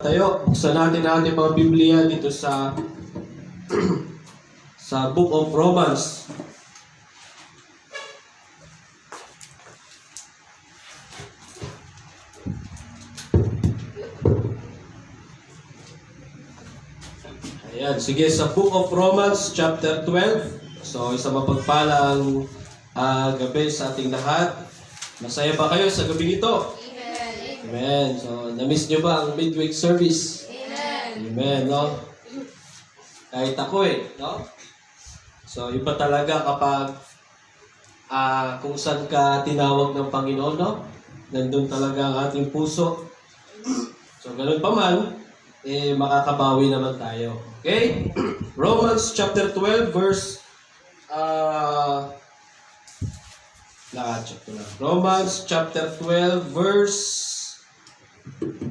Tayo, buksan natin ang ating mga Biblia dito sa sa Book of Romans. Ayan, sige, sa Book of Romans, chapter 12. So, isang mapagpalang gabi sa ating lahat. Masaya ba kayo sa gabi nito? Amen. So, na-miss nyo ba ang midweek service? Amen, no? Kahit ako no? So, iba talaga kapag kung saan ka tinawag ng Panginoon, no? Nandun talaga ang ating puso. So, ganun pa man, makakabawi naman tayo. Okay? Romans chapter 12, verse Romans chapter 12,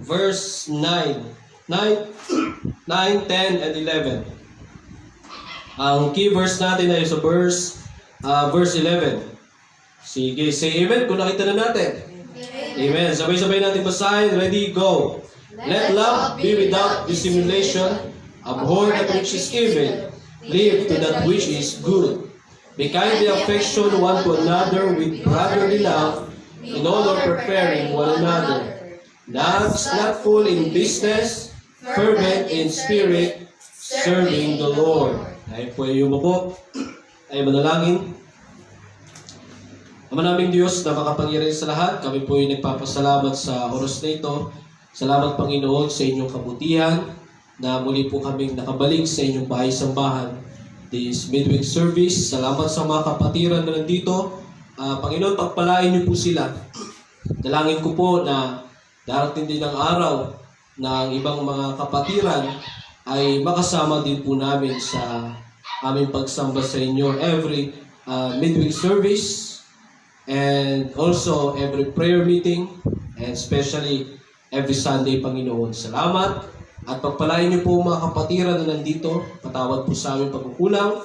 verse 9, 10, and 11. Ang key verse natin ay sa verse 11. Sige, say amen kung nakita na natin. Amen. Sabay-sabay natin basahin. Ready, go. Let love be without dissimulation. Abhor that which is evil. Cleave to that which is good. Be kindly affection one to another with brotherly love, in honor preferring one another. Not full in business, fervent in spirit, serving the Lord. Ay po ay umupo, ay manalangin. Ama naming Diyos na makapangyarihan sa lahat, kami po ay nagpapasalamat sa oras na ito. Salamat Panginoon sa inyong kabutihan na muli po kaming nakabalik sa inyong bahay-sambahan. This midweek service, salamat sa mga kapatiran na nandito. Panginoon, pagpalain niyo po sila. Dalangin ko po na darating din ang araw na ang ibang mga kapatiran ay makasama din po namin sa aming pagsamba sa inyo every midweek service and also every prayer meeting and especially every Sunday, Panginoon. Salamat at pagpalain niyo po mga kapatiran na nandito. Patawad po sa aming pagkukulang,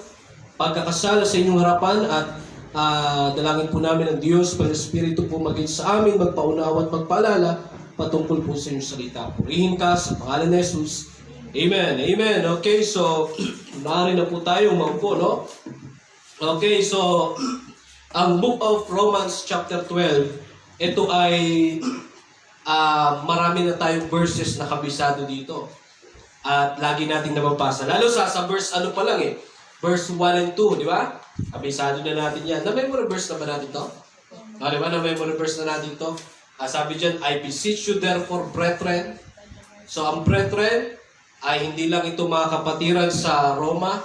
pagkakasala sa inyong harapan at dalangin po namin ang Diyos, Pag-Espiritu po maging sa amin, magpaunawa at magpaalala patungkol po sa inyong salita. Purihin ka sa pangalan ni Jesus. Amen. Amen. Okay, so maaari na po tayo maupo, no? Okay, so ang Book of Romans chapter 12, ito ay marami na tayong verses na kabisado dito. At lagi nating nababasa. Lalo sa verse ano pa lang verse 1 and 2, di ba? Kabisado na natin yan. Na-memory verse na ba natin to? Di ba? Na-memory verse na natin to? Sabi dyan, I beseech you therefore, brethren. So, ang brethren ay hindi lang ito mga kapatiran sa Roma.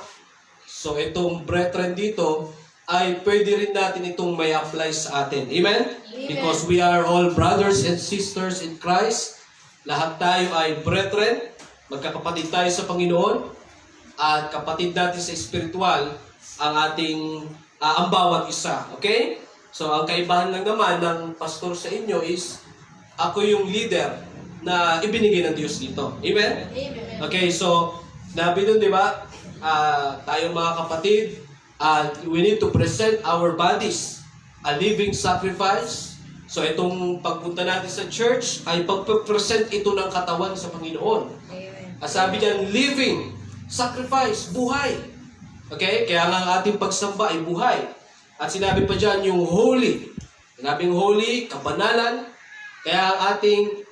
So, itong brethren dito ay pwede rin natin itong may apply sa atin. Amen? Because we are all brothers and sisters in Christ. Lahat tayo ay brethren. Magkakapatid tayo sa Panginoon. At kapatid natin sa spiritual ang ating ang bawat isa. Okay? So, ang kaibahan lang naman ng pastor sa inyo is ako yung leader na ibinigay ng Diyos dito. Amen? Amen. Okay, so, nabi nun, di ba? Tayong mga kapatid, we need to present our bodies a living sacrifice. So, itong pagpunta natin sa church ay pagpe-present ito ng katawan sa Panginoon. Amen. Sabi niyan, living sacrifice, buhay. Okay? Kaya nga ang ating pagsamba ay buhay. At sinabi pa dyan yung holy. Sinabing holy, kabanalan. Kaya ang ating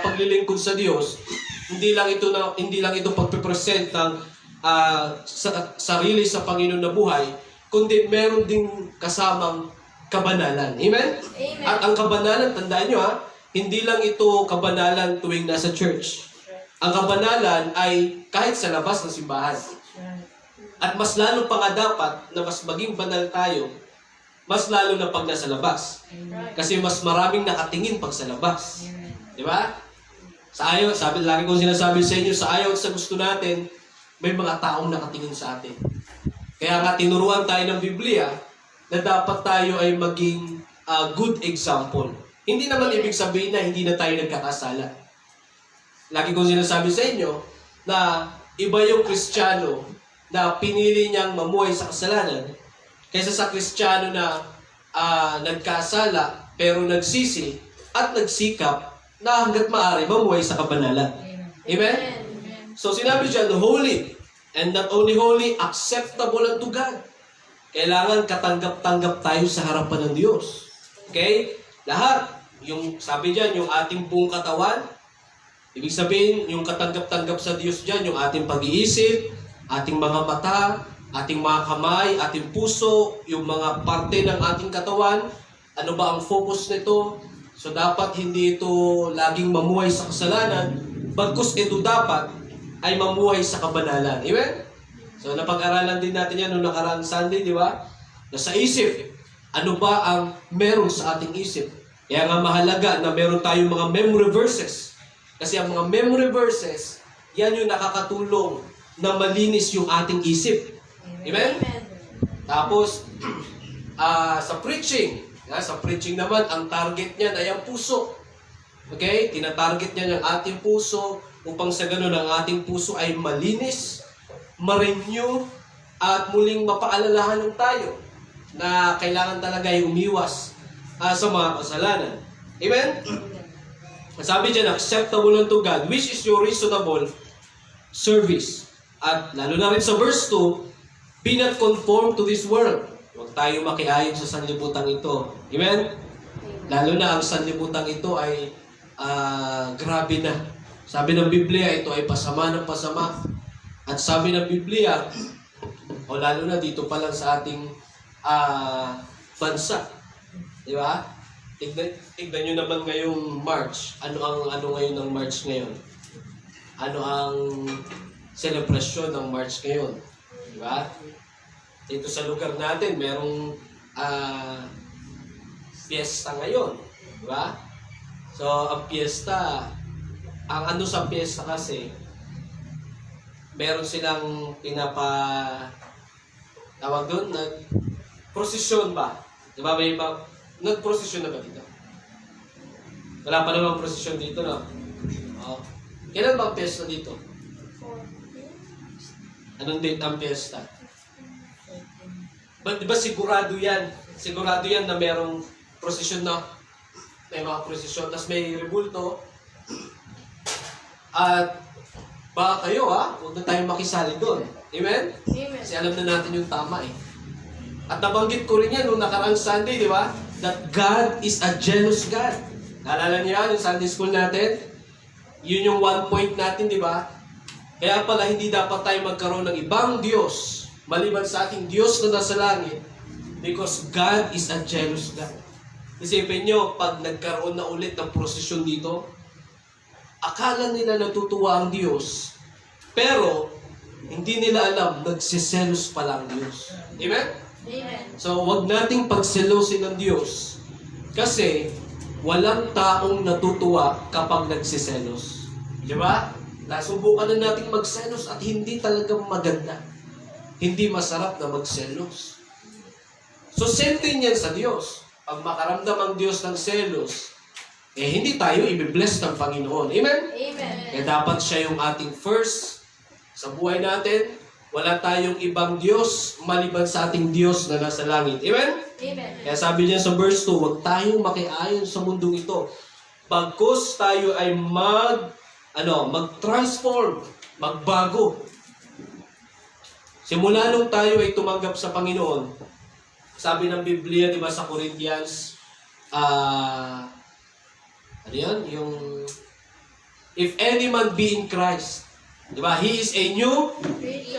paglilingkod sa Diyos, hindi lang ito pagpe-present ng sarili sa Panginoon na buhay, kundi meron ding kasamang kabanalan. Amen? Amen. At ang kabanalan, tandaan nyo hindi lang ito kabanalan tuwing nasa church. Ang kabanalan ay kahit sa labas ng simbahan. At mas lalo pa nga dapat na mas maging banal tayo, mas lalo na pag nasa labas. Kasi mas maraming nakatingin pag sa labas. Di ba? Sa ayaw, lagi kong sinasabi sa inyo, sa ayaw at sa gusto natin, may mga taong nakatingin sa atin. Kaya nga tinuruan tayo ng Biblia na dapat tayo ay maging good example. Hindi naman ibig sabihin na hindi na tayo nagkakasala. Lagi kong sinasabi sa inyo na iba yung Kristiyano na pinili niyang mamuhay sa kasalanan kaysa sa Kristiyano na nagkasala pero nagsisi at nagsikap na hanggat maaari mamuhay sa kabanalan. Amen? So sinabi dyan, holy. And not only holy, acceptable unto God. Kailangan katanggap-tanggap tayo sa harapan ng Diyos. Okay? Lahat. Yung sabi dyan, yung ating buong katawan, ibig sabihin, yung katanggap-tanggap sa Diyos dyan, yung ating pag-iisip, ating mga mata, ating mga kamay, ating puso, yung mga parte ng ating katawan, ano ba ang focus nito? So dapat hindi ito laging mamuhay sa kasalanan, bagkus ito dapat ay mamuhay sa kabanalan. Amen? So napag-aralan din natin yan noong nakaraang Sunday, di ba? Na sa isip, ano ba ang meron sa ating isip? Kaya nga mahalaga na meron tayong mga memory verses. Kasi ang mga memory verses, yan yung nakakatulong na malinis yung ating isip. Amen? Tapos, sa preaching naman, ang target niyan ay ang puso. Okay? Tinatarget niya ng ating puso upang sa ganun ang ating puso ay malinis, ma-renew, at muling mapaalalahan ng tayo na kailangan talaga ay umiwas sa mga kasalanan. Amen? Sabi dyan, acceptable unto God, which is your reasonable service. At lalo na rin sa verse 2, be not conformed to this world. Huwag tayo makiayon sa sanlibutan ito. Amen? Lalo na ang sanlibutan ito ay grabe na. Sabi ng Biblia, ito ay pasama ng pasama. At sabi ng Biblia, o lalo na dito pa lang sa ating bansa. Di ba? Tignan nyo naman ngayong March. Ano ngayon ng March ngayon? Ano ang celebration ng March ngayon? Di ba? Dito sa lugar natin, merong fiesta ngayon. Di ba? So, ang fiesta, ang ano sa fiesta kasi, meron silang tawag doon, prosesyon ba? Di ba? May nag-prosesyon na ba dito? Wala pa naman prosesyon dito, no? Oh. Kailan ba ang fiesta dito? Anong date ang fiesta? Di ba sigurado yan? Sigurado yan na merong prosesyon na may mga prosesyon, tapos may rebulto. At baka kayo huwag na tayong makisali doon. Amen? Amen. Kasi alam na natin yung tama eh. At nabanggit ko rin yan nung nakaraang Sunday, di ba? That God is a jealous God. Naalala niyo yan, yung Sunday school natin? Yun yung one point natin, di ba? Kaya pala hindi dapat tayo magkaroon ng ibang Diyos maliban sa ating Diyos na nasa langit, because God is a jealous God. Isipin nyo, pag nagkaroon na ulit ng prosesyon dito, akala nila natutuwa ang Diyos, pero hindi nila alam, nagsiselos pala ang Diyos. Amen? Amen. So, wag nating pagselosin ng Diyos kasi walang taong natutuwa kapag nagsiselos. Di ba? Nasubukan na nating magselos at hindi talaga maganda. Hindi masarap na magselos. So, same thing yan sa Diyos. Pag makaramdam ang Diyos ng selos, hindi tayo i-bless ng Panginoon. Amen? Amen. Kaya dapat siya yung ating first sa buhay natin. Wala tayong ibang Diyos maliban sa ating Diyos na nasa langit. Amen? Amen. Kaya sabi niya sa verse 2, huwag tayong makiayon sa mundong ito. Bagkus tayo ay mag-transform, magbago. Simula nung tayo ay tumanggap sa Panginoon, sabi ng Biblia, di ba sa Corinthians, if any man be in Christ, di ba, he is a new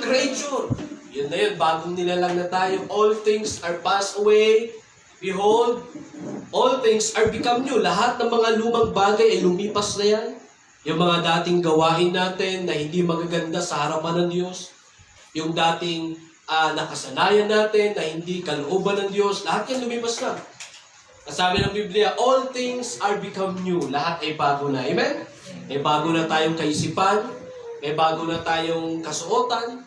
creature. Yun na yun, bagong nilalang na tayo. All things are passed away. Behold, all things are become new. Lahat ng mga lumang bagay ay lumipas na yan. Yung mga dating gawain natin na hindi magaganda sa harapan ng Diyos, yung dating nakasanayan natin na hindi kalooban ng Diyos, lahat yan lumipas na. Sabi ng Biblia, all things are become new. Lahat ay bago na. Amen? May bago na tayong kaisipan, may bago na tayong kasuotan,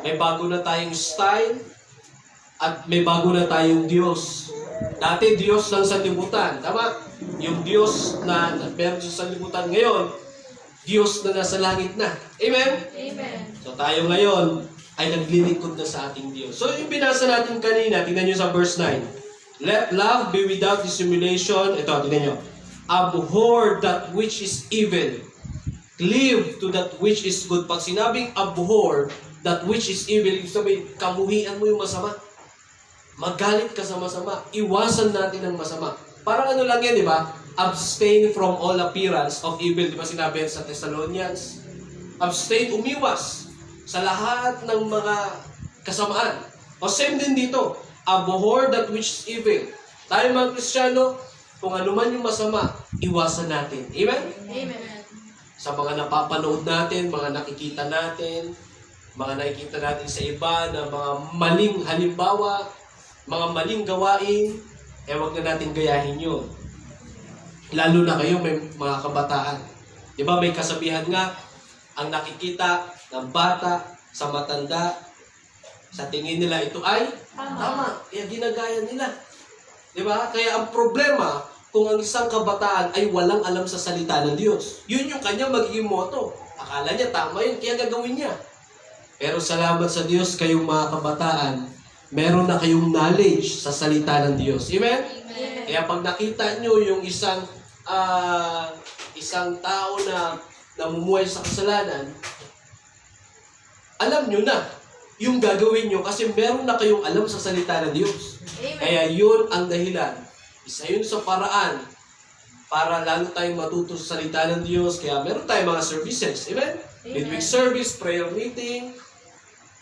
may bago na tayong style, at may bago na tayong Diyos. Dati Diyos ng sanlibutan. Tama? Yung Diyos na meron sa sanlibutan ngayon, Diyos na nasa langit na. Amen? Amen. So tayo ngayon ay naglilingkod na sa ating Diyos. So yung binasa natin kanina, tingnan nyo sa verse 9. Let love be without dissimulation. Ito, tingnan nyo. Abhor that which is evil. Cleave to that which is good. Pag sinabing abhor that which is evil, ibig sabihin, kamuhian mo yung masama. Magalit ka sa masama. Iwasan natin ang masama. Parang ano lang yan, di ba? Abstain from all appearance of evil. Di ba sinabi yan sa Thessalonians? Abstain, umiwas sa lahat ng mga kasamaan. O same din dito. Abhor that which is evil. Tayo mga Kristiyano, kung ano man yung masama, iwasan natin. Amen? Amen. Sa mga napapanood natin, mga nakikita natin, mga nakikita natin sa iba na mga maling halimbawa, mga maling gawain, huwag na natin gayahin yun. Lalo na kayo, may mga kabataan. Di ba may kasabihan nga, ang nakikita ng bata sa matanda, sa tingin nila ito ay tama. Kaya ginagaya nila. Di ba? Kaya ang problema, kung ang isang kabataan ay walang alam sa salita ng Diyos, yun yung kanya magiging motto. Akala niya tama yun, kaya gagawin niya. Pero salamat sa Diyos, kayong mga kabataan, meron na kayong knowledge sa salita ng Diyos. Amen? Amen. Kaya pag nakita nyo yung isang tao na namumuhay sa kasalanan, alam nyo na yung gagawin nyo kasi meron na kayong alam sa salita ng Diyos. Amen. Kaya yun ang dahilan. Isa yun sa paraan para lalo tayong matuto sa salita ng Diyos. Kaya meron tayong mga services. Amen? Amen. Midweek service, prayer meeting,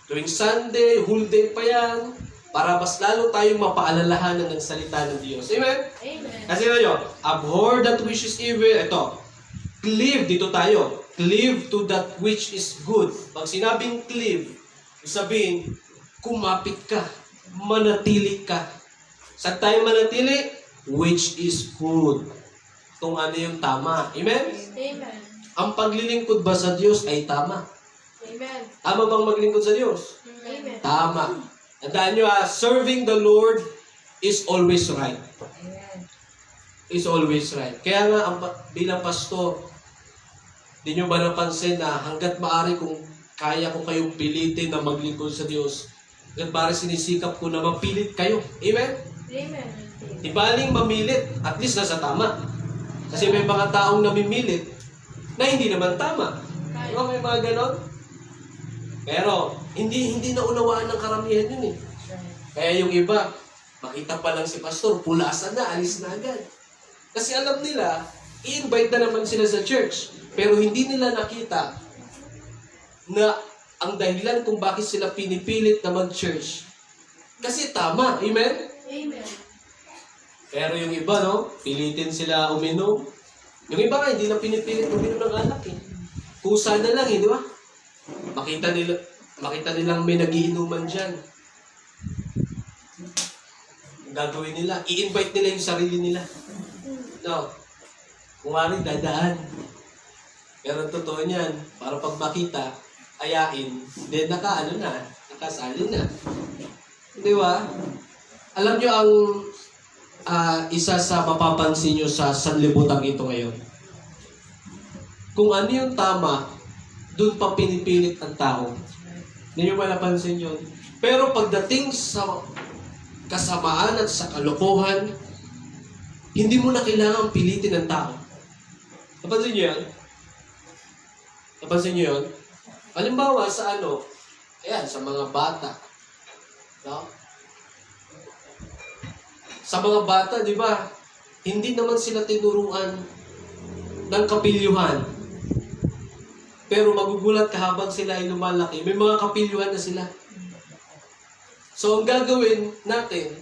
tuwing Sunday, whole day pa yan, para mas lalo tayong mapaalalahanan ng salita ng Diyos. Amen? Amen. Kasi tayo, abhor that which is evil. Ito, cleave, dito tayo. Cleave to that which is good. Pag sinabing cleave, sabihin, kumapit ka, manatili ka. Saan tayo manatili? Which is good. Kung ano yung tama. Amen? Amen. Ang paglilingkod ba sa Diyos ay tama? Amen. Tama bang maglingkod sa Diyos? Amen. Tama. Tandaan nyo serving the Lord is always right. Amen. Is always right. Kaya nga, bilang pastor, di nyo ba napansin na hanggat maaari kung kaya ko kayong pilitin na maglingkod sa Diyos, hanggat maaari sinisikap ko na mapilit kayo. Amen? Amen. Di baling mamilit, at least nasa tama. Kasi may mga taong namimilit na hindi naman tama. Di ba may mga ganon? Pero, hindi naunawaan ng karamihan yun eh. Kaya yung iba, makita pa lang si pastor, pulasan na, alis na agad. Kasi alam nila, i-invite na naman sila sa church. Pero hindi nila nakita na ang dahilan kung bakit sila pinipilit na mag-church. Kasi tama, amen? Amen. Pero yung iba, no, pilitin sila uminom. Yung iba nga, hindi na pinipilit uminom ng alak eh. Kusa na lang eh, di ba? Makita nilang may nagiinuman dyan. Ang gagawin nila, i-invite nila yung sarili nila. No. Kung ano, dadaan. Pero ang totoo niyan, para pag makita, ayain, then nakasali na. Di ba? Alam nyo ang isa sa mapapansin nyo sa sanlibutan ito ngayon. Kung ano yung tama, doon pa pinipilit ang tao. Hindi nyo ba napansin yun? Pero pagdating sa kasamaan at sa kalokohan, hindi mo na kailangang pilitin ang tao. Napansin nyo yan? Napansin nyo yun? Halimbawa sa sa mga bata. No? Sa mga bata, di ba, hindi naman sila tinuruan ng kapilyuhan. Pero magugulat ka habang sila ay lumalaki, may mga kapilyuhan na sila. So, ang gagawin natin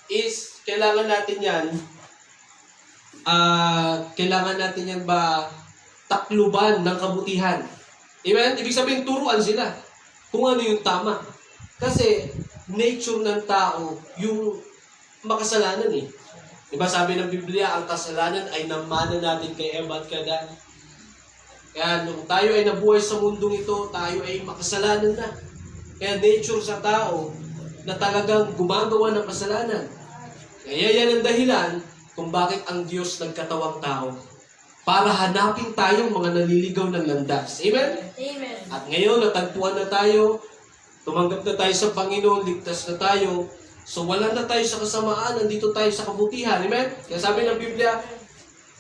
is, kailangan natin yan takluban ng kabutihan. Amen? Ibig sabihin, turuan sila kung ano yung tama. Kasi, nature ng tao, yung makasalanan eh. Diba sabi ng Biblia, ang kasalanan ay namana natin kay Eva at Adan. Kaya nung tayo ay nabuhay sa mundong ito, tayo ay makasalanan na. Kaya nature sa tao na talagang gumagawa ng kasalanan. Kaya yan ang dahilan kung bakit ang Diyos nagkatawang tao. Para hanapin tayong mga naliligaw ng landas. Amen? Amen. At ngayon, natagpuan na tayo, tumanggap na tayo sa Panginoon, ligtas na tayo. So wala na tayo sa kasamaan, nandito tayo sa kabutihan. Amen? Kaya sabi ng Biblia,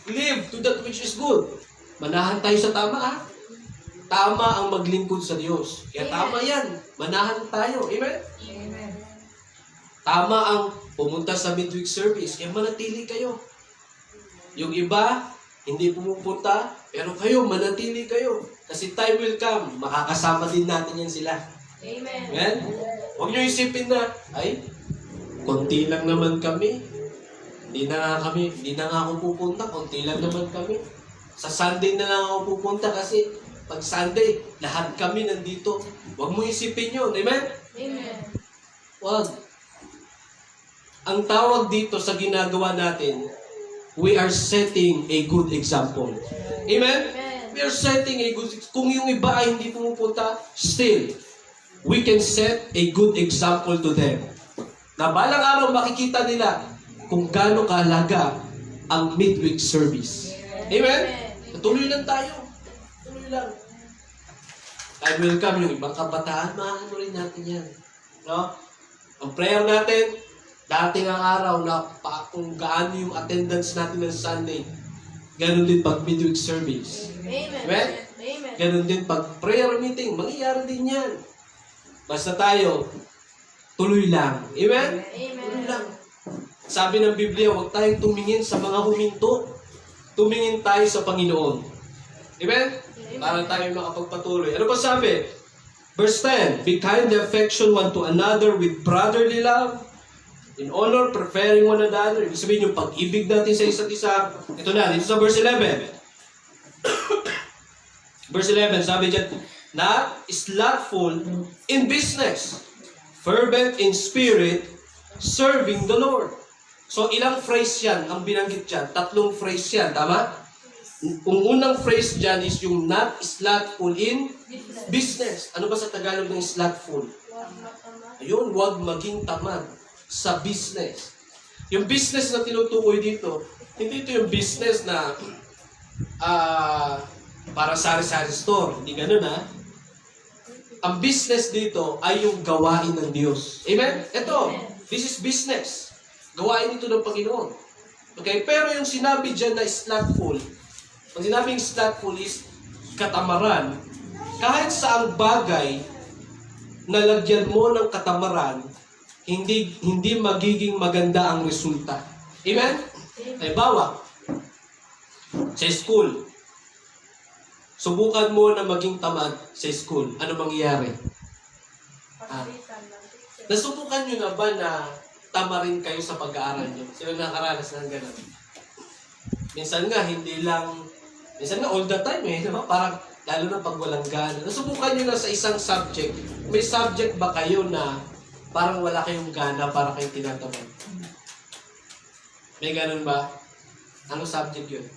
live to that which is good. Manahan tayo sa tama, ha? Tama ang maglingkod sa Diyos. Kaya tama yan. Manahan tayo. Amen? Amen. Tama ang pumunta sa midweek service. Kaya manatili kayo. Yung iba, hindi pumupunta, pero kayo, manatili kayo. Kasi time will come, makakasama din natin yan sila. Amen. Amen? Huwag nyo isipin na, ay, konti lang naman kami. Hindi na nga ako pupunta, konti lang naman kami. Sa Sunday na lang ako pupunta kasi pag Sunday, lahat kami nandito. Huwag mo isipin yun. Amen? Amen. Huwag. Ang tawag dito sa ginagawa natin, we are setting a good example. Amen? We are setting a good example. Kung yung iba ay hindi pumupunta, still, we can set a good example to them. Na balang araw makikita nila kung gaano kahalaga ang midweek service. Amen? Tuloy lang tayo. Tuloy lang. Time will come, yung ibang kabataan, maano rin natin yan. No? Ang prayer natin, dating ang araw na kung gaano yung attendance natin ng Sunday, ganun din pag midweek service. Amen. Amen? Amen. Ganun din pag prayer meeting, mangyayari din yan. Basta tayo, tuloy lang. Amen? Tuloy lang. Sabi ng Biblia, huwag tayong tumingin sa mga huminto. Tumingin tayo sa Panginoon. Amen? Para tayo makapagpatuloy. Ano pa sabi? Verse 10, be kind and affection one to another with brotherly love, in honor, preferring one another. Ibig sabihin yung pag-ibig natin sa isa't isa. Ito na, dito sa verse 11. Verse 11, sabi dyan, not slothful in business, fervent in spirit, serving the Lord. So, ilang phrase yan ang binanggit dyan? 3 phrase yan, tama? Ang unang phrase dyan is yung not slothful in business. Ano ba sa Tagalog ng slothful? Ayun, huwag maging tamad sa business. Yung business na tinutukoy dito, hindi ito yung business na para sari-sari store. Hindi ganun, ha? Ang business dito ay yung gawain ng Diyos. Amen? Ito, this is business. Gawain ito ng Panginoon. Okay? Pero yung sinabi dyan na slothful, ang sinabing slothful is katamaran. Kahit saang bagay na lagyan mo ng katamaran, hindi magiging maganda ang resulta. Amen? Halimbawa, sa school, subukan mo na maging tamad sa school. Ano mangyayari? Nasubukan nyo na ba na tamarin kayo sa pag-aaral nyo? Sino nakaranas ng gano'n? Minsan nga, minsan nga all the time diba? Parang, lalo na pag walang gana. Nasubukan nyo na sa isang subject. May subject ba kayo na parang wala kayong gana para kayong tinatamad? May ganun ba? Ano subject yun?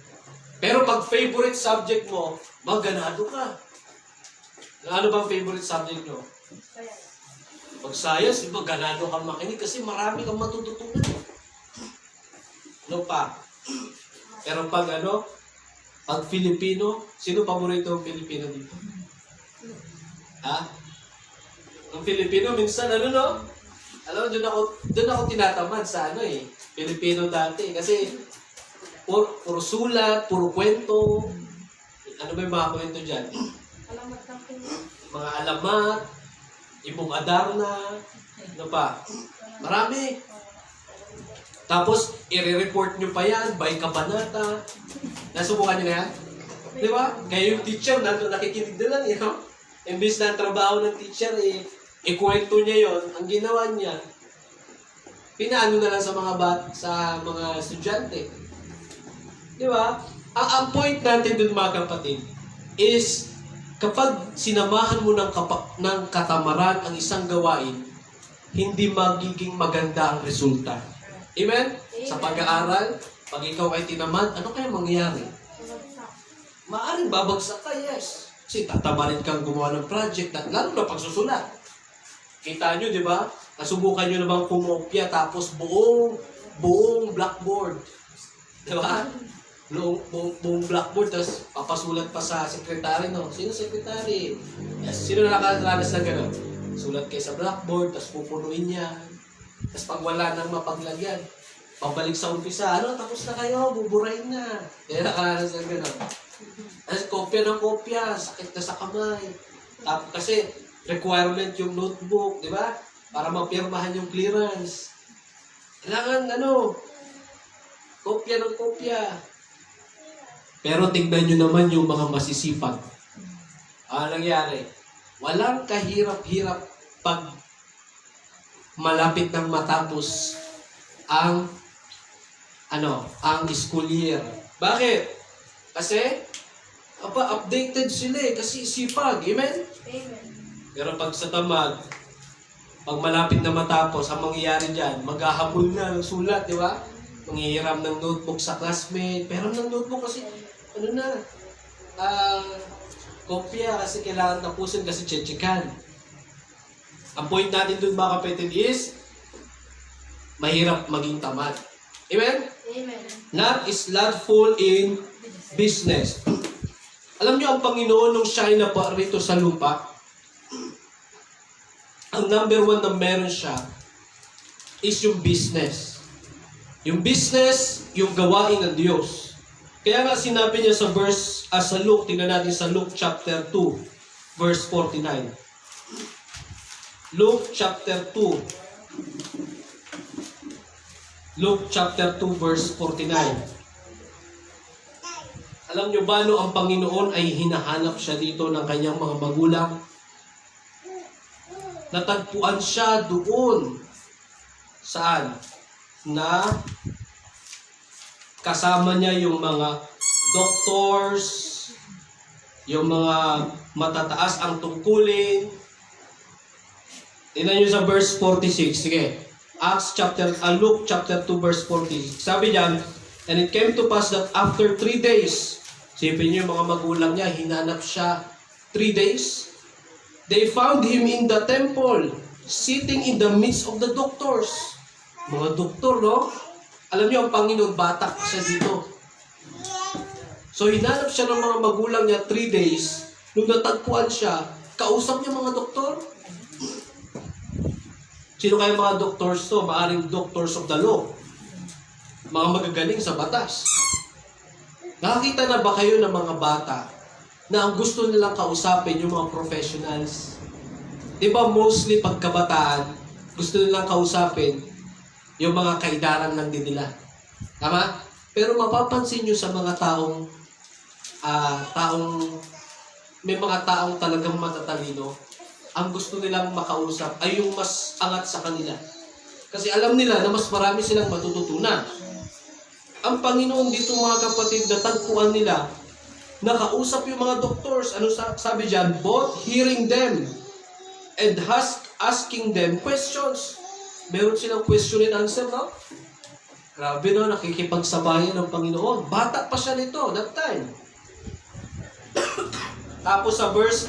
Pero pag favorite subject mo, maganado ka. Ano bang favorite subject nyo? Pag science, di ba, ganado kang makinig kasi marami kang matututunan. Ano pa? Pero pag Filipino, sino paborito ang Filipino dito? Ha? Ang Filipino, minsan alam mo, doon ako tinatamad sa Filipino dati. Kasi, puro sulat, puro kwento. Ano ba yung mga kwento dyan? Mga alamat, Ibong Adarna, ano pa? Marami. Tapos, i-report nyo pa yan, by kabanata. Nasubukan nyo na yan? Di ba? Kaya yung teacher, nakikinig na lang, Imbis na ang trabaho ng teacher, ikwento niya yon, ang ginawa niya, pinaano na lang sa mga estudyante. Di ba? Ang point natin dun, mga kapatid, is kapag sinamahan mo ng katamaran ang isang gawain, hindi magiging maganda ang resulta. Amen? Sa pag-aaral, pag ikaw ay tinamad, ano kaya mangyayari? Maaring babagsak ka, yes. Kasi tatamarin kang gumawa ng project, lalo na pagsusulat. Kita nyo, di ba? Nasubukan nyo na bang kumopya tapos buong blackboard. Di ba? Buong blackboard, tapos papasulat pa sa sekretary, no? Sino sekretary? Yes. Sino na nakaranas na gano'n? Sulat kayo sa blackboard, tapos pupunuin niya. Tapos pag wala nang mapaglagyan, pabalik sa umpisa, tapos na kayo, buburahin na. Kaya nakaranas na gano'n. Kopya ng kopya, sakit na sa kamay. Tapos kasi, requirement yung notebook, di ba? Para mapirmahan yung clearance. Kailangan, kopya ng kopya. Pero tignan nyo naman yung mga masisipag. Nangyari? Walang kahirap-hirap pag malapit ng matapos ang school year. Bakit? Kasi, updated sila kasi sipag. Amen? Amen. Pero pag sa tamad, pag malapit na matapos, ang mangyayari dyan, maghahabol na ng sulat, di ba? Manghihiram ng notebook sa classmate. Pero ng notebook kasi, kopya kasi kailangan tapusin kasi tsetsekan. Ang point natin dun mga kapatid is, mahirap maging tamad. Amen? Amen. Not is slothful in business. Alam niyo ang Panginoon nung siya ay naparito sa lupa, ang number one na meron siya is yung business. Yung business, yung gawain ng Diyos. Kaya nga sinabi niya sa sa Luke, tingnan natin sa Luke chapter 2, verse 49. Luke chapter 2. Luke chapter 2, verse 49. Alam niyo ba ang Panginoon ay hinahanap siya dito ng kanyang mga magulang? Natagpuan siya doon. Saan? Na kasama niya yung mga doctors, yung mga matataas ang tungkulin. Tingnan niyo sa verse 46. Sige. Luke chapter 2 verse 46. Sabi diyan, and it came to pass that after 3 days, sipin niyo yung mga magulang niya, hinanap siya 3 days. They found him in the temple, sitting in the midst of the doctors. Mga doktor, no? Alam niyo, ang Panginoon, bata siya dito. So, hinanap siya ng mga magulang niya 3 days. Nung natagpuan siya, kausap niya mga doktor. Sino kaya mga doctors to? Maaring doctors of the law. Mga magagaling sa batas. Nakakita na ba kayo ng mga bata na ang gusto nilang kausapin yung mga professionals? Di ba mostly pagkabataan, gusto nilang kausapin yung mga kaidaran lang din nila. Tama? Pero mapapansin nyo sa mga may mga taong talagang matatalino, ang gusto nilang makausap ay yung mas angat sa kanila. Kasi alam nila na mas marami silang matututunan. Ang Panginoon dito mga kapatid, natagpuan nila, nakausap yung mga doctors. Ano sabi dyan? Both hearing them and asking them questions. Meron silang question and answer, no? Grabe, no? Nakikipagsabayan ng Panginoon. Bata pa siya nito, that time. Tapos sa verse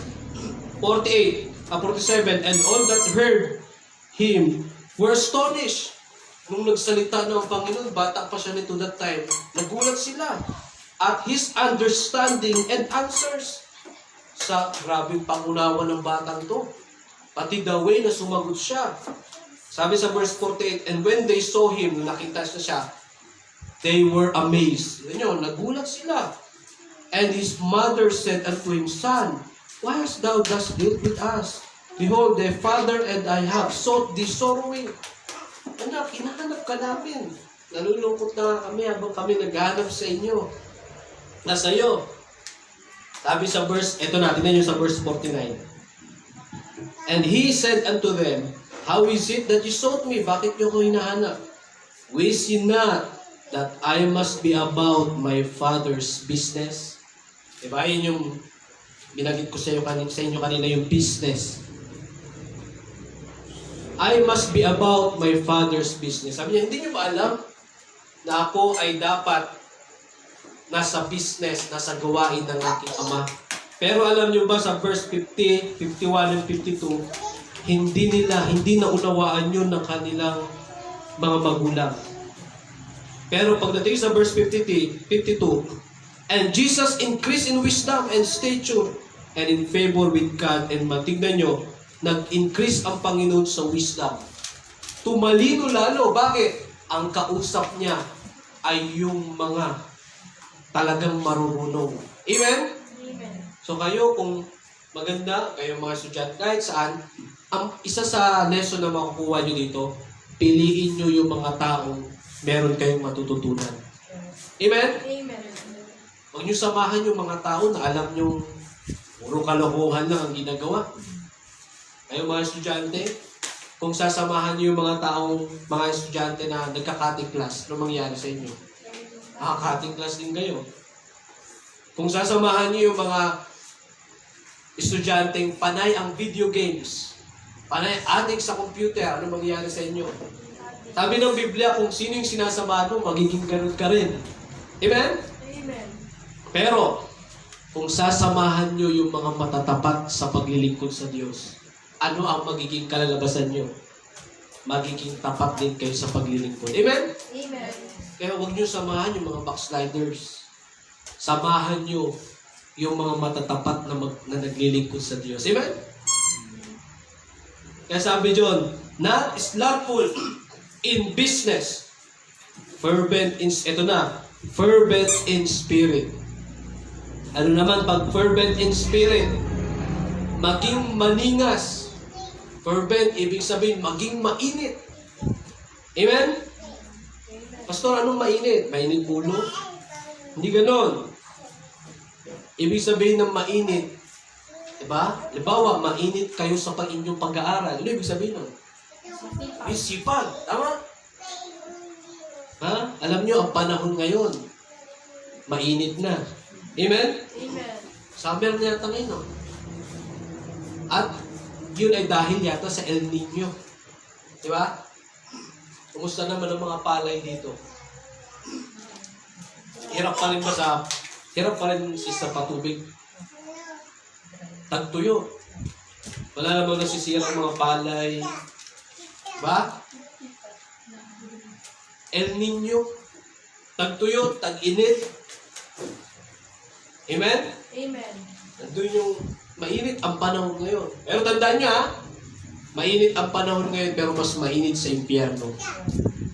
47, and all that heard him were astonished. Nung nagsalita ng Panginoon, bata pa siya nito that time. Nagulat sila at his understanding and answers. Sa grabing pangunawa ng batang to. Pati the way na sumagot siya. Sabi sa verse 48, and when they saw him, nakita siya, they were amazed. Yun, nagulat sila. And his mother said unto him, Son, why hast thou thus dealt with us? Behold, thy father and I have sought thee sorrowing. Anak, hinahanap ka namin. Nalulungkot na kami habang kami naghahanap sa inyo. Nasa iyo. Sabi sa verse, eto na, tingnan nyo sa verse 49. And he said unto them, How is it that you sought me? Bakit nyo ko hinahanap? Wist ye not that I must be about my Father's business? Diba? Yun yung binagit ko sa inyo kanina yung business. I must be about my Father's business. Sabi niya, hindi nyo ba alam na ako ay dapat nasa business, nasa gawain ng aking Ama? Pero alam nyo ba sa verse 50, 51 and 52, hindi naunawaan yun ng kanilang mga magulang. Pero pagdating sa verse 52, and Jesus increased in wisdom and stature and in favor with God and man. Tignan nyo, nag-increase ang Panginoon sa wisdom. Tumalino lalo. Bakit? Ang kausap niya ay yung mga talagang marunong. Amen? So kayo, kung maganda, kayo mga estudyante, kahit saan, ang isa sa lesson na makukuha nyo dito, piliin nyo yung mga taong meron kayong matututunan. Amen? Amen. Huwag nyo samahan yung mga tao na alam nyo puro kalokohan lang ang ginagawa. Kayo mga estudyante, kung sasamahan nyo yung mga estudyante na nagka-cutting class, ano mangyayari sa inyo? Cutting class din kayo. Kung sasamahan nyo yung mga estudyanteng panay ang video games, panay addict sa computer, ano mangyayari sa inyo? Sabi ng Biblia, kung sino yung sinasamahan mo, magiging ganun ka rin. Amen? Amen. Pero, kung sasamahan nyo yung mga matatapat sa paglilingkod sa Diyos, ano ang magiging kalalabasan nyo? Magiging tapat din kayo sa paglilingkod. Amen? Amen. Kaya huwag nyo samahan yung mga backsliders. Samahan nyo yung mga matatapat na naglilingkod sa Diyos. Amen? Kaya sabi John, not slothful in business, fervent in spirit. Ano naman pag fervent in spirit? Maging maningas. Fervent, ibig sabihin, maging mainit. Amen? Pastor, anong mainit? Mainit ulo? Hindi ganon. Ibig sabihin ng mainit, diba? Halimbawa, mainit kayo sa inyong pag-aaral. Ano ibig sabihin nun? Sipag. Tama? Ha? Alam nyo, ang panahon ngayon, mainit na. Amen? Amen. Summer na yata ngayon, no? At yun ay dahil yata sa El Nino. Diba? Kumusta naman ang mga palay dito? Hirap pa rin sa patubig. Tagtuyo. Wala namang nasisira ang mga palay. Diba? El Nino. Tagtuyo, tag-init. Amen? Amen. Nandun yung mainit ang panahon ngayon. Pero tandaan nyo mainit ang panahon ngayon pero mas mainit sa impyerno.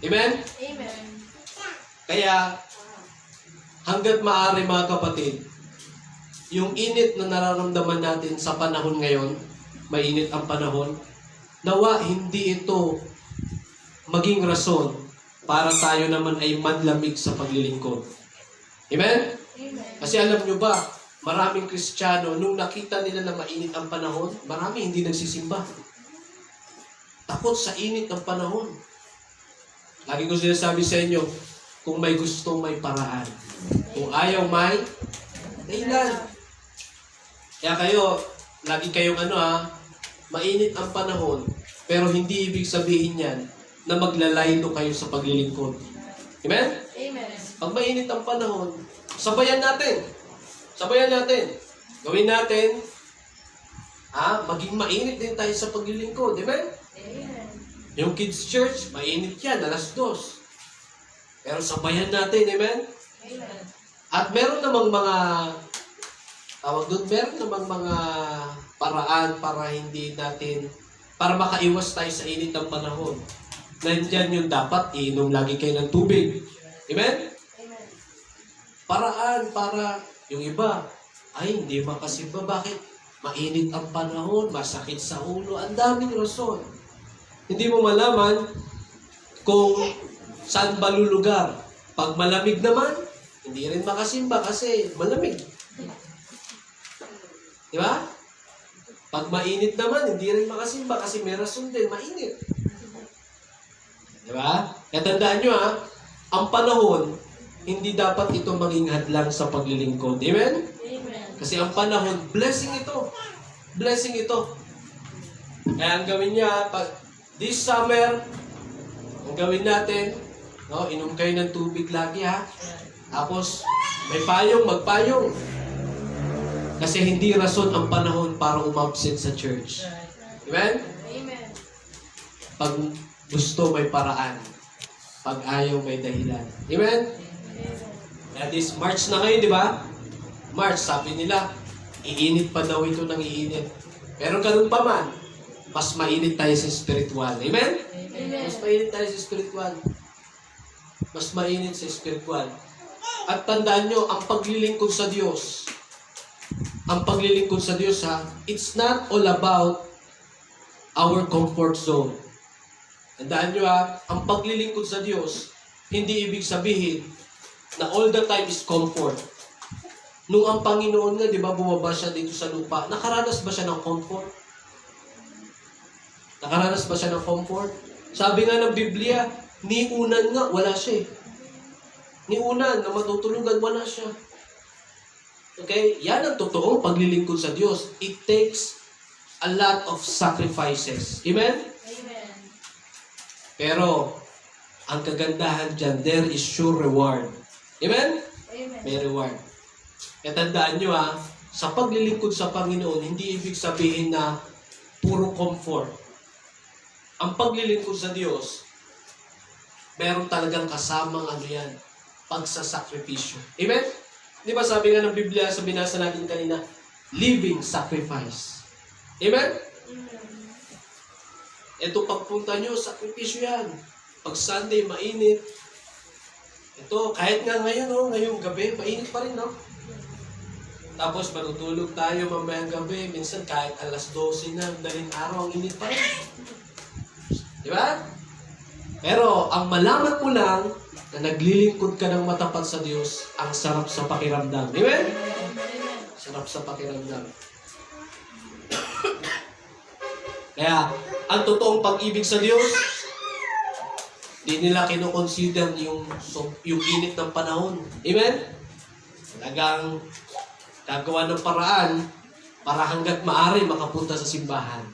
Amen? Amen. Kaya, hanggat maaari mga kapatid, yung init na nararamdaman natin sa panahon ngayon, mainit ang panahon, nawa hindi ito maging rason para tayo naman ay manlamig sa paglilingkod. Amen? Amen. Kasi alam nyo ba, maraming Kristiyano, nung nakita nila na mainit ang panahon, marami hindi nagsisimba. Takot sa init ng panahon. Lagi ko sinasabi sa inyo, kung may gusto, may paraan. Kung ayaw, may dahilan. Kaya kayo, lagi kayong mainit ang panahon, pero hindi ibig sabihin yan na maglalaylo kayo sa paglilingkod. Amen? Amen. Pag mainit ang panahon, sabayan natin. Sabayan natin. Gawin natin, maging mainit din tayo sa paglilingkod. Amen? Amen. Yung kids church, mainit yan, 2:00. Pero sabayan natin, amen? Amen. At meron namang meron namang mga paraan para makaiwas tayo sa init ng panahon. Nandiyan yung dapat, iinom lagi kayo ng tubig. Amen? Amen. Paraan para yung iba, hindi makasimba. Bakit? Mainit ang panahon, masakit sa ulo, ang daming rason. Hindi mo malaman kung saan ba lulugar. Pag malamig naman, hindi rin makasimba kasi malamig. Di ba? Pag mainit naman, hindi rin makasimba kasi may rason din, mainit. Di ba? Kaya tandaan nyo ang panahon, hindi dapat ito maging hadlang sa paglilingkod. Amen? Amen. Kasi ang panahon, blessing ito. Blessing ito. Kaya ang gawin niya, this summer, ang gawin natin, inom kayo ng tubig lagi Tapos, may payong, magpayong. Kasi hindi rason ang panahon para umabsent sa church. Amen? Amen. Pag gusto, may paraan. Pag ayaw, may dahilan. Amen? Kaya this March na ngayon, di ba? March, sabi nila, iinit pa daw ito ng iinit. Pero ganun pa man, mas mainit tayo sa spiritual. Amen? Amen. Mas mainit tayo sa spiritual. Mas mainit sa spiritual. At tandaan nyo, ang paglilingkod sa Diyos, ang paglilingkod sa Diyos ha, it's not all about our comfort zone. Tandaan nyo ha, ang paglilingkod sa Diyos, hindi ibig sabihin na all the time is comfort. Nung ang Panginoon nga, di ba, bumaba siya dito sa lupa, nakaranas ba siya ng comfort? Nakaranas ba siya ng comfort? Sabi nga ng Biblia, ni unan nga, wala siya eh. Ni unan, na matutulugan, wala siya. Okay? Yan ang totoong paglilingkod sa Diyos. It takes a lot of sacrifices. Amen? Amen. Pero, ang kagandahan dyan, there is sure reward. Amen? Amen. May reward. Kaya tandaan nyo ha, sa paglilingkod sa Panginoon, hindi ibig sabihin na puro comfort. Ang paglilingkod sa Diyos, meron talagang kasamang ano yan, pagsasakripisyo. Amen? Di ba sabi nga ng Biblia, sa binasa natin kanina, living sacrifice. Amen? Ito pagpunta nyo, sakripisyo yan. Pag Sunday, mainit. Ito, kahit nga ngayon, oh, ngayong gabi, mainit pa rin, no? Tapos, matutulog tayo mamayang gabi. Minsan, kahit alas 12 na, daling araw, ang init pa rin. Di ba? Pero, ang malaman mo lang, na naglilingkod ka ng matapat sa Diyos, ang sarap sa pakiramdam. Amen? Sarap sa pakiramdam. Kaya, ang totoong pag-ibig sa Diyos, di nila kinoconsider yung init ng panahon. Amen? Talagang gagawa ng paraan para hanggat maaari makapunta sa simbahan.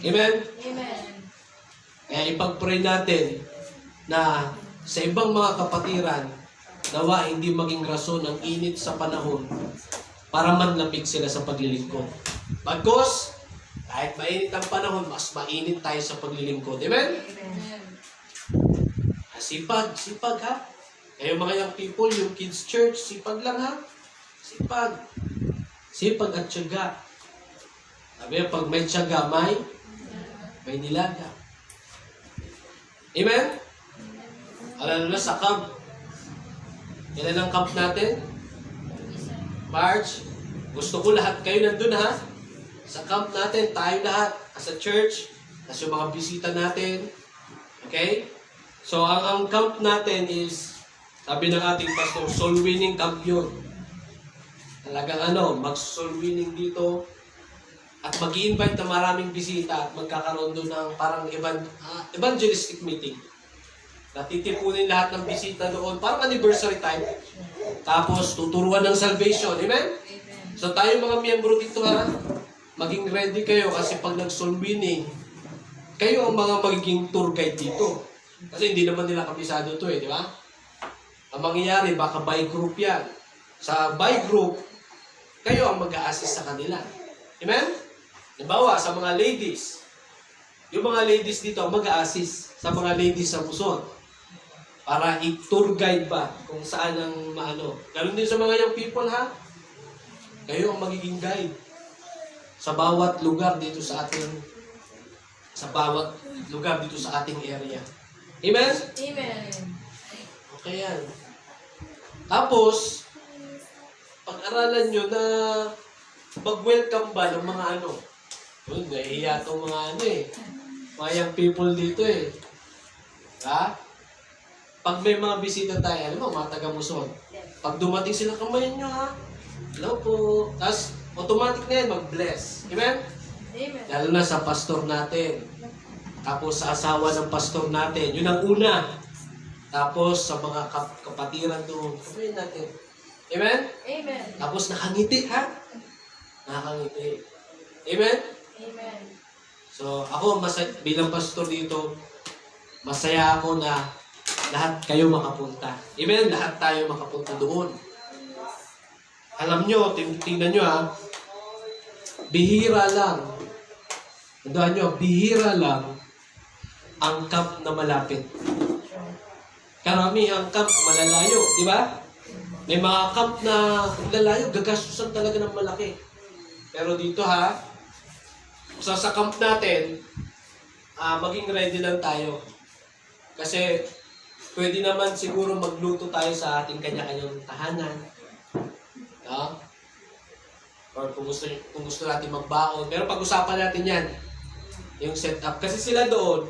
Amen? Amen. Kaya ipag-pray natin na sa ibang mga kapatiran, nawa hindi maging rason ang init sa panahon para manlamig sila sa paglilingkod. Bagkus, kahit mainit ang panahon, mas mainit tayo sa paglilingkod. Amen? Amen. Sipag, sipag ha. Kayo mga young people, yung kids church, sipag lang ha. Sipag. Sipag at tiyaga. Sabi, pag may tiyaga, may nilaga. Amen? Alam na sa camp. Ilan ang camp natin? March. Gusto ko lahat kayo nandun ha. Sa camp natin, tayo lahat. As a church, as yung mga bisita natin. Okay? So, ang camp natin is, sabi ng ating pastor, soul winning camp yun. Talagang mag-soul winning dito. At mag-i-invite na maraming bisita at magkakaroon doon ng parang evangelistic meeting. Natitipunin lahat ng bisita doon, parang anniversary time. Tapos, tuturuan ng salvation. Amen? So, tayo mga miyembro dito ha, maging ready kayo kasi pag nag-soul winning, kayo ang mga magiging tour guide dito. Kasi hindi naman nila kabisado to di ba? Ang mangyayari, baka by group yan. Sa by group, kayo ang mag-a-assist sa kanila. Amen? Halimbawa, sa mga ladies, yung mga ladies dito ang mag-a-assist sa mga ladies sa Luzon para i-tour guide ba kung saan ang maano. Ganun din sa mga young people ha. Kayo ang magiging guide sa bawat lugar dito sa ating area. Amen? Amen. Okay yan. Tapos, pag-aralan nyo na mag-welcome ba ng mga nahihiya itong mga mga young people dito Ha? Pag may mga bisita tayo, mga taga-Luzon, pag dumating sila, kamayan nyo ha. Hello po. Tapos, automatic na yan, mag-bless. Amen? Amen. Lalo na sa pastor natin. Tapos sa asawa ng pastor natin. Yun ang una. Tapos sa mga kapatiran doon. Kamayin natin. Amen? Amen. Tapos nakangiti ha? Nakangiti. Amen? Amen. So ako bilang pastor dito, masaya ako na lahat kayo makapunta. Amen? Lahat tayo makapunta doon. Alam nyo, tingnan nyo ha, bihira lang. Tandaan nyo, bihira lang ang camp na malapit. Karami ang camp malalayo, di ba? May mga camp na lalayo, gagastusan talaga ng malaki. Pero dito ha, sa camp natin, maging ready lang tayo. Kasi pwede naman siguro magluto tayo sa ating kanya-kanyang tahanan. No? Or kung gusto natin magbaon. Pero pag-usapan natin yan, yung setup. Kasi sila doon,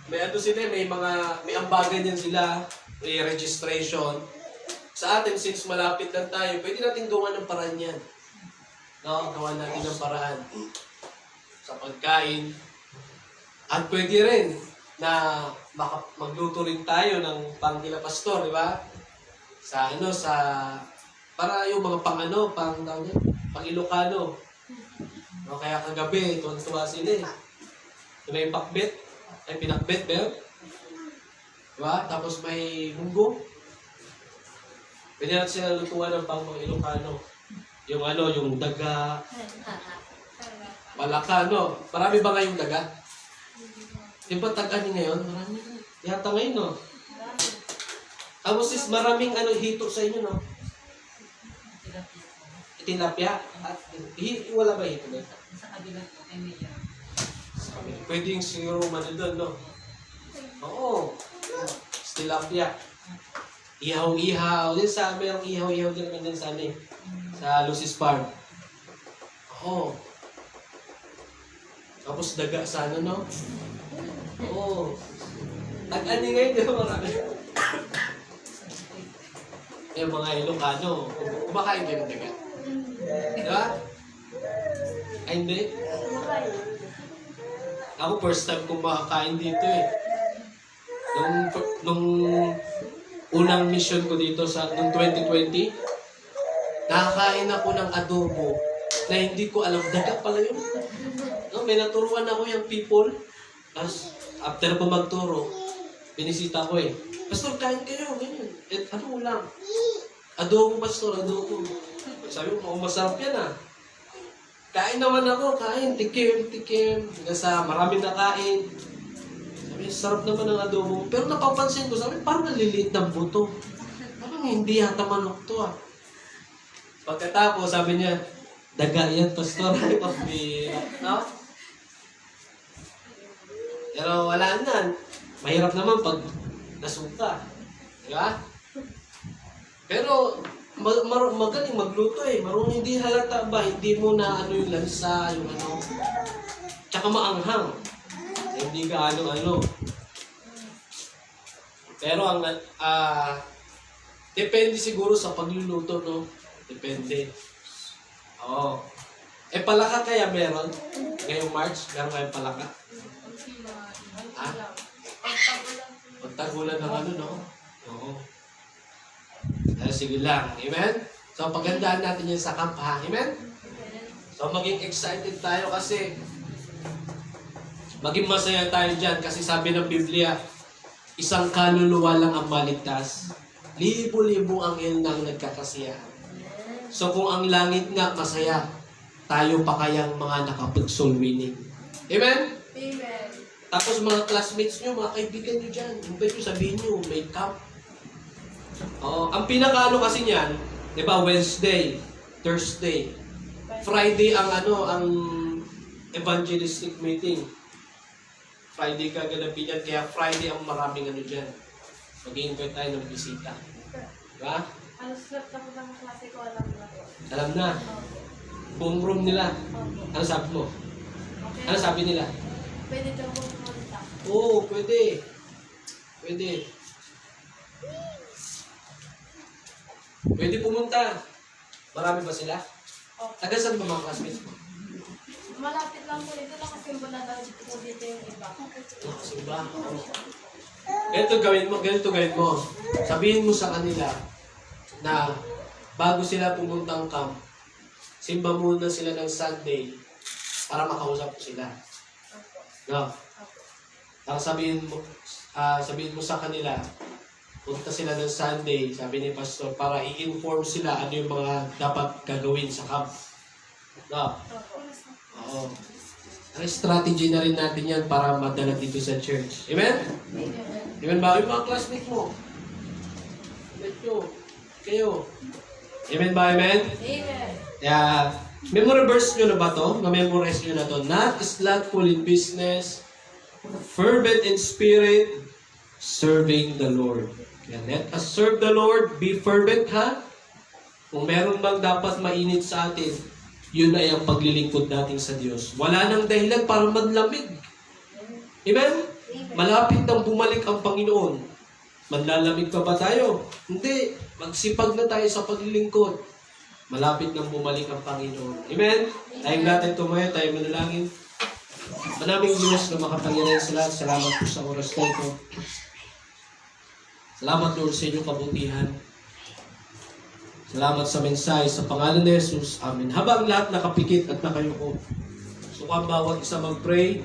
may may ambagan yan sila, may registration. Sa atin, since malapit lang tayo, pwede natin gawa ng paraan yan. No? Gawa natin ng paraan sa pagkain. At pwede rin na magluto rin tayo ng pangkila pastor, di ba? Para yung mga pang Ilocano. No, kaya kagabi, tuwan-tuwa sila eh. May pinakbet ba yun? Diba? Tapos may munggo. Pwede natin sila lutuan ng pang mga Ilocano. Yung daga, palaka, no? Marami ba ngayong daga? Di ba tag-ani ngayon? Marami na. Yata ngayon, no? Tapos maraming hito sa inyo, no? Tilapia. Wala ba hito doon? Sa kabila po, ay medyo. Pwede yung siguro doon, no? Oo. Tilapia. Ihaw-ihaw. Din sa merong ihaw-ihaw din naman din sa sa Lucis Farm. Oo. Tapos daga sana, no? Oo. Tag-ani ngayon, di ba marami? Yung mga Ilocano, kumakain kayo ng daga. Diba? Ay, hindi. Ako, first time kong makakain dito eh. Nung unang mission ko dito nung 2020, nakakain ako ng adobo na hindi ko alam. Daga pala yun. No, may naturuan ako yung people. Tapos, after ko magturo, binisita ko eh. Pastor, kain kayo. Ganyan. Ano lang? Adobo, pastor. Adobo. Sabi ko, masarap yan ah. Kain naman ako. Kain. Tikim. Sa marami na kain. Sabi, sarap naman ng adobo. Pero napapansin ko, sabi, parang naliliit ng buto. Parang hindi yata manok to ah. Pagkatapos, sabi niya, daga yan, pastor. No? Pero wala na. Mahirap naman pag nasuka. Diba? Pero magaling magluto eh. Marunong hindi halata ba? Hindi mo na yung lansa, yung Tsaka maanghang. Hindi ka ano. Pero depende siguro sa pagluluto, no? Depende. Oo. Palaka kaya meron? Ngayong March, meron kayong palaka? Ha? Pagtagulan ng no? Oo. Sige lang. Amen? So, pagandaan natin yan sa camp, ha? Amen? So, maging excited tayo kasi maging masaya tayo dyan kasi sabi ng Biblia, isang kaluluwa lang ang maligtas. Libo-libo ang nang nagkakasiyahan. So, kung ang langit nga masaya, tayo pa kayang mga nakapag-soul winning. Amen? Amen. Tapos mga classmates nyo, mga kaibigan nyo dyan, invite nyo, sabihin nyo, may camp. Ang pinakaano kasi niyan, di ba, Wednesday, Thursday, Friday ang evangelistic meeting. Friday kaganapin yan, kaya Friday ang maraming dyan. Mag-i-invite tayo ng bisita. Diba? Ano slot na po ng klase ko, alam na po. Alam na. Buong room nila. Ano sabi mo? Okay. Ano sabi nila? Pwede daw po pumunta. Oo, pwede. Pwede pumunta. Marami ba sila? Okay. Taga saan ba mga classmates mo? Malapit lang po dito lang kasi mula daw po dito yung iba. Simba. Ganito gawin mo. Sabihin mo sa kanila na bago sila pumuntang camp, simba muna sila ng Sunday para makausap ko sila. No? Para sabihin mo sa kanila, punta sila ng Sunday, sabi ni Pastor, para i-inform sila ano yung mga dapat gagawin sa camp. No? Oo. Ang strategy na rin natin yan para madala dito sa church. Amen? Amen ba? Yung mga classmates mo. Kayo. Amen ba? Amen? Amen. Kaya, memory verse nyo na ba to? Na-memorize nyo na to? Not slothful in business, fervent in spirit, serving the Lord. Kaya let us serve the Lord, be fervent, ha? Kung meron bang dapat mainit sa atin, yun ay ang paglilingkod natin sa Diyos. Wala nang dahilan para manlamig. Amen? Malapit nang bumalik ang Panginoon. Manlalamig pa ba tayo? Hindi. Magsipag na tayo sa paglilingkod. Malapit nang bumalik ang Panginoon. Amen? Tayong natin tumayo, tayo manalangin. Manaming Diyos na makapangyarihan sa lahat. Salamat po sa oras na ito. Salamat Lord sa inyong kabutihan. Salamat sa mensahe sa pangalan ni Jesus. Amen. Habang lahat nakapikit at nakayuko, so kung bawat isa mag-pray,